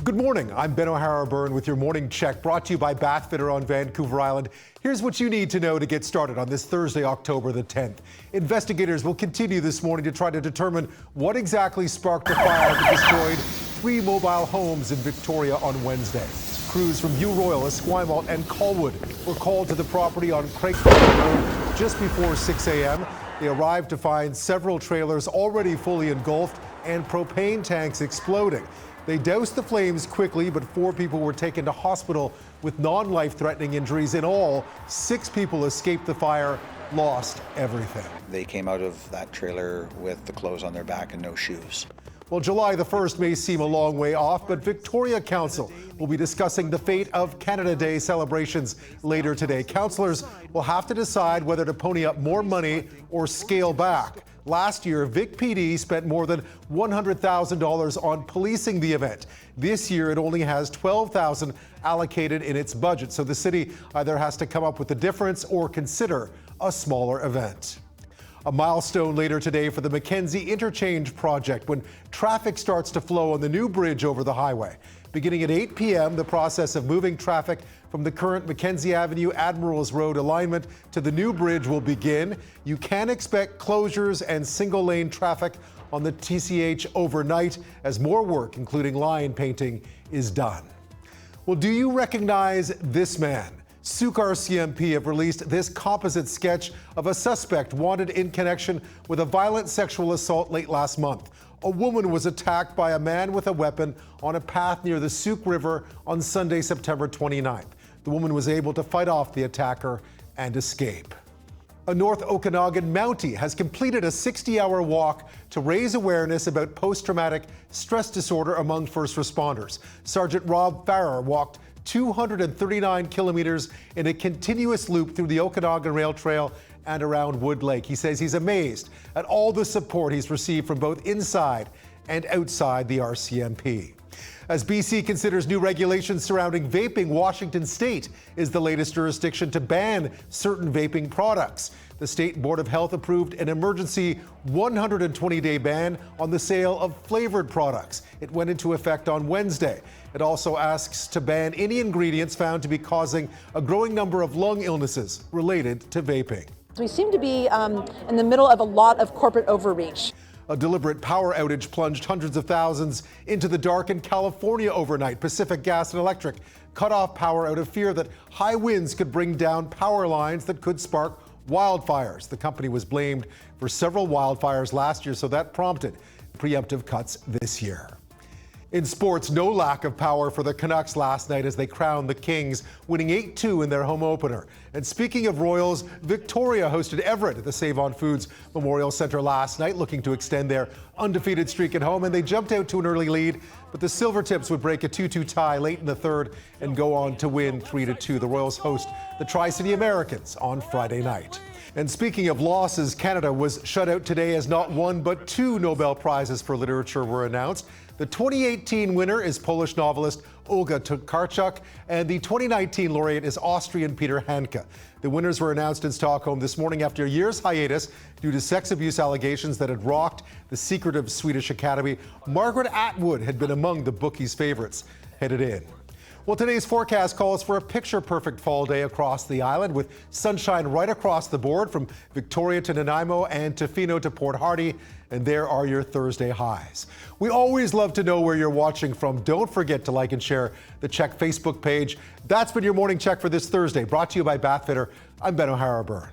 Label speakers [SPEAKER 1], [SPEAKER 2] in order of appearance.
[SPEAKER 1] Good morning. I'm Ben O'Hara-Byrne with your morning check, brought to you by Bathfitter on Vancouver Island. Here's what you need to know to get started on this Thursday, October the 10th. Investigators will continue this morning to try to determine what exactly sparked the fire that destroyed 3 mobile homes in Victoria on Wednesday. Crews from View Royal, Esquimalt and Colwood were called to the property on Craigford Road just before 6 a.m. They arrived to find several trailers already fully engulfed and propane tanks exploding. They doused the flames quickly, but 4 people were taken to hospital with non-life-threatening injuries. In all, 6 people escaped the fire, lost everything.
[SPEAKER 2] They came out of that trailer with the clothes on their back and no shoes.
[SPEAKER 1] Well, July the 1st may seem a long way off, but Victoria Council will be discussing the fate of Canada Day celebrations later today. Councillors will have to decide whether to pony up more money or scale back. Last year, Vic PD spent more than $100,000 on policing the event. This year, it only has $12,000 allocated in its budget, so the city either has to come up with the difference or consider a smaller event. A milestone later today for the Mackenzie Interchange project when traffic starts to flow on the new bridge over the highway. Beginning at 8 p.m., the process of moving traffic from the current Mackenzie Avenue Admirals Road alignment to the new bridge will begin. You can expect closures and single-lane traffic on the TCH overnight as more work, including line painting, is done. Well, do you recognize this man? Sault RCMP have released this composite sketch of a suspect wanted in connection with a violent sexual assault late last month. A woman was attacked by a man with a weapon on a path near the Sault River on Sunday, September 29th. The woman was able to fight off the attacker and escape. A North Okanagan Mountie has completed a 60-hour walk to raise awareness about post-traumatic stress disorder among first responders. Sergeant Rob Farrer walked 239 kilometers in a continuous loop through the Okanagan Rail Trail and around Wood Lake. He says he's amazed at all the support he's received from both inside and outside the RCMP. As BC considers new regulations surrounding vaping, Washington State is the latest jurisdiction to ban certain vaping products. The State Board of Health approved an emergency 120-day ban on the sale of flavored products. It went into effect on Wednesday. It also asks to ban any ingredients found to be causing a growing number of lung illnesses related to vaping.
[SPEAKER 3] We seem to be in the middle of a lot of corporate overreach.
[SPEAKER 1] A deliberate power outage plunged hundreds of thousands into the dark in California overnight. Pacific Gas and Electric cut off power out of fear that high winds could bring down power lines that could spark wildfires. The company was blamed for several wildfires last year, so that prompted preemptive cuts this year. In sports, no lack of power for the Canucks last night as they crowned the Kings, winning 8-2 in their home opener. And speaking of Royals, Victoria hosted Everett at the Save On Foods Memorial Centre last night, looking to extend their undefeated streak at home, and they jumped out to an early lead, but the Silvertips would break a 2-2 tie late in the third and go on to win 3-2. The Royals host the Tri-City Americans on Friday night. And speaking of losses, Canada was shut out today as not 1 but 2 Nobel Prizes for Literature were announced. The 2018 winner is Polish novelist Olga Tokarczuk, and the 2019 laureate is Austrian Peter Handke. The winners were announced in Stockholm this morning after a year's hiatus due to sex abuse allegations that had rocked the secretive Swedish Academy. Margaret Atwood had been among the bookies' favorites headed in. Well, today's forecast calls for a picture-perfect fall day across the island with sunshine right across the board from Victoria to Nanaimo and Tofino to Port Hardy. And there are your Thursday highs. We always love to know where you're watching from. Don't forget to like and share the CHEK Facebook page. That's been your morning check for this Thursday, brought to you by Bathfitter. I'm Ben O'Hara-Byrne.